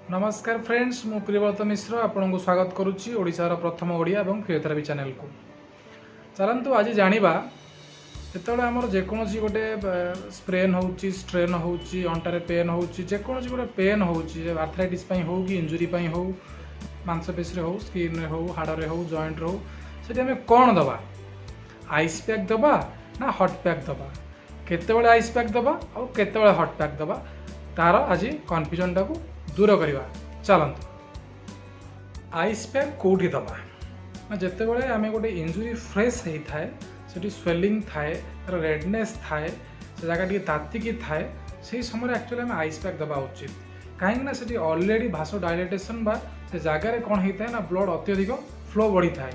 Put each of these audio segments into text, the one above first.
नमस्कार फ्रेंड्स, मु प्रियव्रत मिश्र आपन को स्वागत करुच्ची ओडिशार प्रथम ओडिया और फिजियोथेरापी चैनल को। चलतु आज जानिबा जेतबेले आमर जेकोसी गोटे स्प्रेन होउची, स्ट्रेन होउची, अंटारे पेन होउची, जेकोसी गोटे पेन होउची, आर्थराइटिस पई हो कि इंजुरी पई हो, मांसपेशी हो, स्किन रे हो, हाड़ रे हो, जॉइंट रे हो, सेठी हमें कोन दबा? आइस पैक दबा ना हॉट पैक दबा? केतेबेले आइस पैक दबा और केतेबेले हॉट पैक दबा? तार आज कन्फ्यूजन टाको दूर करवा। चलतु आइस पैक कौटी दबा ना जितेबाला आम गोटे इंजुरी फ्रेश होता है, से स्वेलिंग थाए, रेडनेस थाए, से जगह टी तातिकी थाए, से समय एक्चुअली आम आइस पैक दबा उचित। कहीं से ऑलरेडी भासो डायलेटेशन बा से जगार कौन होता है ना ब्लड अत्यधिक फ्लो बढ़ी थाए।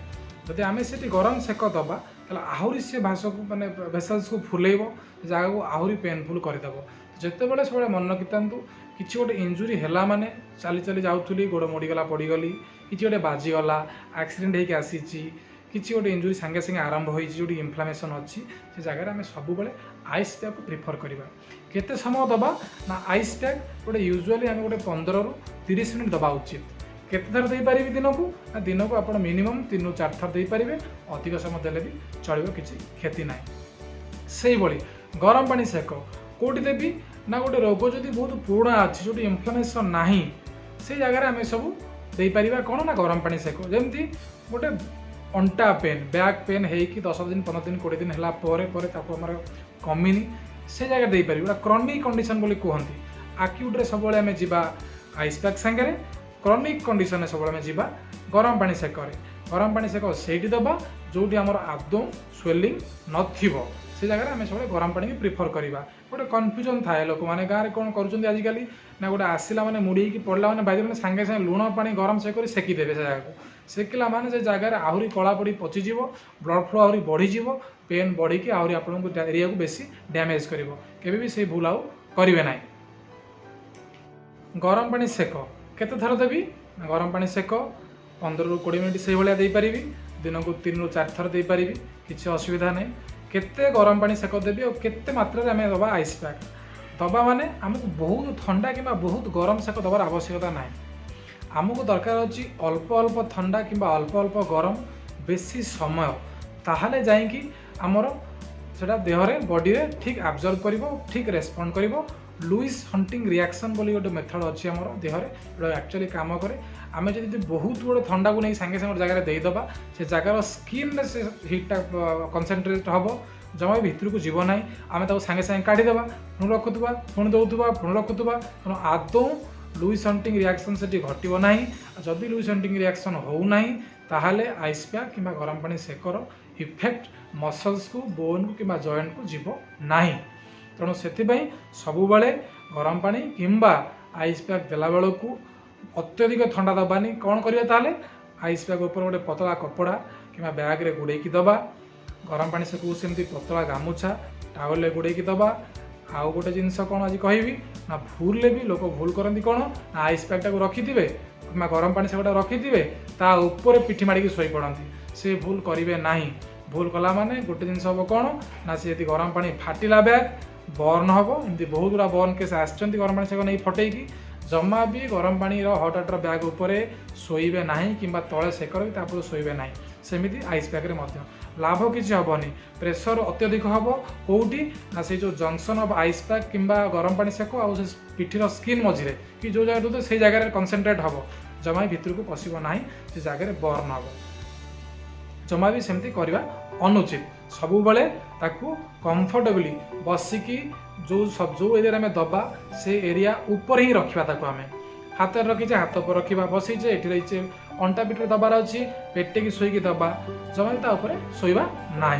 जदि आम से गरम सेक दबा आहरी से भास को माने भेसल्स को फुलेब, जगह को आहरी पेनफुल करदेव। जितेबाला सब मन रखिथातु किसी गोटे इंजुरी है माने चली चली जाऊली गोड़ मोड़गला पड़गली, किसी गोटे बाजीगला, एक्सीडेंट होगी आसी, किसी गोटे इंजुरी सांगे सांगे आरंभ हो जो इनफ्लामेशन अच्छी, से जगह आम सब आइस पैक को प्रिफर करवा। केते समय दबा ना आइस पैक गोटे यूजुअली आम गोटे 15 ରୁ 30 मिनट दबा उचित। केते थर दे पारिबे दिन को आप मिनिमम 3 ରୁ 4 थर दे पारिबे, अधिक समय देले भी चलिबो, किसी क्षति ना। से गरम पानी सेक कौटी देवी ना गोटे रोग जदि बहुत पुराना अच्छी जो इनफ्लामेशन ना से जगह आम सब दे पारिबा कौन ना गरम पानी सेक। जमती गोटे अंटा पेन, बैक पेन होगी 10 दिन 15 दिन 20 दिन है कमिनी, से जगह दे पारि। क्रॉनिक कंडीशन बोली कहती। एक्यूट सब आम जा आइस पैक सांगे, क्रॉनिक कंडीशन सब आम जा गरम पानी सेक। गरम पानी सेक से दबा जोटी आमर आदौ स्वेलिंग नथिबो, से जगह आम सब गरम पानी प्रिफर करवा। गोटे कन्फ्यूजन थाए लोक मैंने गाँव में कौन कर आजिकल ना गोटे आसला मैंने मुड़ी पड़ा मैंने बाजी मैंने सांगे सांगे लुण पानी गरम से सेकिदेवे। से जगह को सेकिला मैंने से जगह आहरी कला पड़ी पचिज, ब्लड फ्लो आहरी बढ़ीज, पेन बढ़ी आहरी आपको एरिया को बेसी डैमेज कर से भूल आउ करेंगे ना। गरम पानी सेक केते थर देवी? गरम पानी सेक 15 ରୁ 20 मिनट से भाया देपारि, दिन को 3 ରୁ 4 थर देपारि, किसी असुविधा नहीं। केते गरम पानी सेक देवी और केते मात्रा में दबा आइस पैक दबा माने आमको बहुत ठंडा कि बहुत गरम सेक दबार आवश्यकता ना। आमको दरकार अच्छी अल्प अल्प ठंडा कि अल्प अल्प गरम बेसी समय, ताहले जाइकी आमर सेटा देहरे बॉडी रे ठीक एब्जॉर्ब करिवो, ठीक रेस्पॉन्ड करिवो। लुइस हंटिंग रिएक्शन बोली गोटे मेथड अच्छी आमर देहरे एक्चुअली काम करे। आम जब बहुत बड़े ठंडा को नहीं सांगे सांगे जगह देदेबा, से जगार स्किन से हिटा कनसेंट्रेट हम जमा भितर को जीव ना। आम सांगे सांगे काढ़ीदेवा, पुणी रखुवा, पुणी दौथुवा, पुणी रखुवा, तेणु आदौ लुइस हंटिंग रिएक्शन से घटव ना। जदि लुइस हंटिंग रिएक्शन होना ताहले आइस पैक कि गरम पानी सेकर इफेक्ट मसल्स को, बोन को कि जॉइंट को जीव ना। तेणु से सबुबले गरम पानी किंबा आइस पैक देला बेलू अत्यधिक ठंडा दबानी। कौन करिया ताले आइस पैक ऊपर गोटे पतला कपड़ा कि बैग रे गुड़े दबा। गरम पानी सेकू सेमती पतला गामुछा टावल गुड़े दबा। आउ गोटे जिनस कौन आज कहबी ना भूल भी लोक भूल करती कौन ना आइस पैक टाक रखिथे कि गरम पानी सेकटा रखिथे ता ऊपर पिठी माड़ी शोई पड़ती। से भूल करेंगे ना। भूल कला माने गोटे जिनस हम कौन ना सी गरम पानी फाटिला बैग बर्न हम। एमती बहुत गुड़ा बर्न केस आसछंती गरम पानी सेक नहीं फटेकी। जमा भी गरम पानी हट वाटर बैग उपरे शोइबे ना कि तले सेकर तापर शोइबे ना। सेमिति आइस पैक रे मध्य लाभ किसी हेनी। प्रेशर अत्यधिक हम कौटी ना से जो जंक्शन ऑफ आइस पैक कि गरम पानी सेक आ पिठीर स्किन मझे कि जो जगह से जगह कनसेंट्रेट हम, जमा भितर को पशिब ना, से जगह बर्न हम। जमा भी सेमती करवा अनुचित। सबुबले ताकू कंफर्टेबली बसिकी जो एरिया में दबा से एरिया ऊपर ही रखा। ताकू आम हाथ रखीचे हाथ पर रखा, बसीचे ये रहीचे अंटा पिठर दबार अच्छी पेटे की शोईकी दबा, जमा ता ऊपर शोइबा ना।